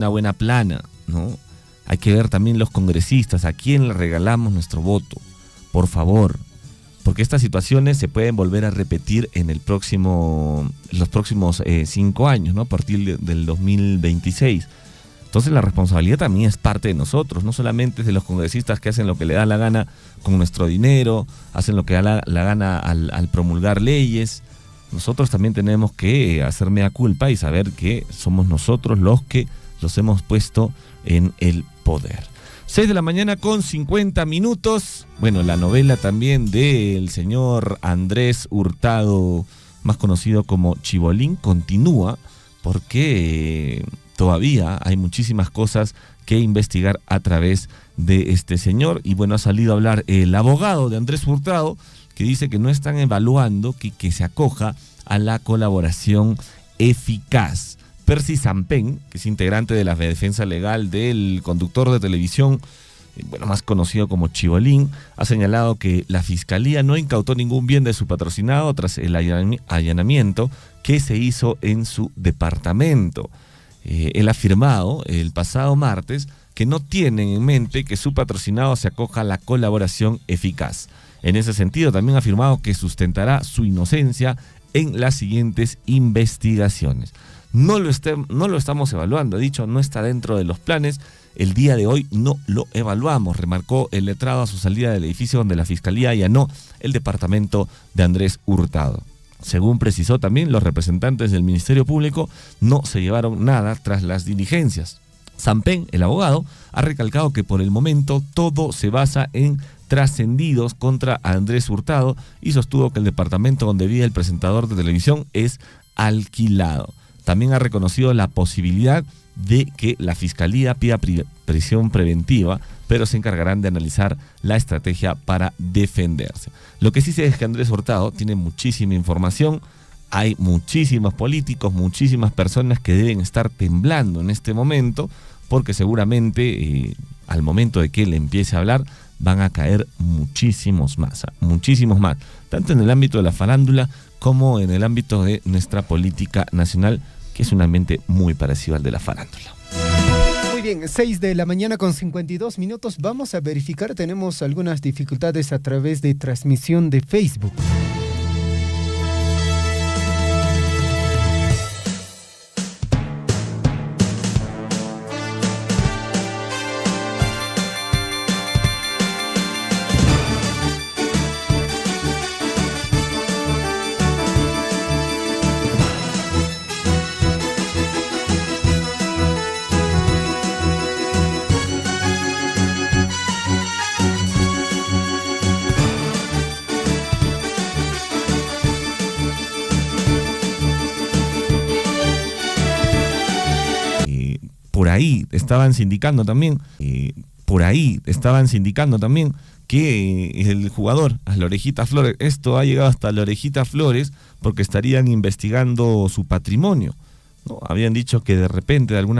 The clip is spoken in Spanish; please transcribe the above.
una buena plana, ¿no? Hay que ver también los congresistas, a quién le regalamos nuestro voto, por favor, porque estas situaciones se pueden volver a repetir en los próximos 5 años, ¿no? A partir del 2026. Entonces la responsabilidad también es parte de nosotros, no solamente es de los congresistas que hacen lo que le da la gana con nuestro dinero, hacen lo que da la gana al promulgar leyes. Nosotros también tenemos que hacer mea culpa y saber que somos nosotros los que los hemos puesto en el poder. 6 de la mañana con 50 minutos. Bueno, la novela también del señor Andrés Hurtado, más conocido como Chibolín, continúa porque todavía hay muchísimas cosas que investigar a través de este señor. Y bueno, ha salido a hablar el abogado de Andrés Hurtado, que dice que no están evaluando que se acoja a la colaboración eficaz. Percy Sampen, que es integrante de la defensa legal del conductor de televisión, bueno, más conocido como Chibolín, ha señalado que la fiscalía no incautó ningún bien de su patrocinado tras el allanamiento que se hizo en su departamento. Él ha afirmado el pasado martes que no tienen en mente que su patrocinado se acoja a la colaboración eficaz. En ese sentido, también ha afirmado que sustentará su inocencia en las siguientes investigaciones. No lo estamos evaluando, ha dicho, no está dentro de los planes. El día de hoy no lo evaluamos, remarcó el letrado a su salida del edificio donde la fiscalía allanó el departamento de Andrés Hurtado. Según precisó también, los representantes del Ministerio Público no se llevaron nada tras las diligencias. Sampen, el abogado, ha recalcado que por el momento todo se basa en trascendidos contra Andrés Hurtado y sostuvo que el departamento donde vive el presentador de televisión es alquilado. También ha reconocido la posibilidad de que la fiscalía pida prisión preventiva, pero se encargarán de analizar la estrategia para defenderse. Lo que sí sé es que Andrés Hurtado tiene muchísima información, hay muchísimos políticos, muchísimas personas que deben estar temblando en este momento, porque seguramente al momento de que él empiece a hablar van a caer muchísimos más, tanto en el ámbito de la farándula como en el ámbito de nuestra política nacional, que es un ambiente muy parecido al de la farándula. Muy bien, 6 de la mañana con 52 minutos. Vamos a verificar, tenemos algunas dificultades a través de transmisión de Facebook. Por ahí estaban sindicando también que el jugador, a la Orejita Flores, esto ha llegado hasta la Orejita Flores porque estarían investigando su patrimonio, ¿no? Habían dicho que de repente de alguna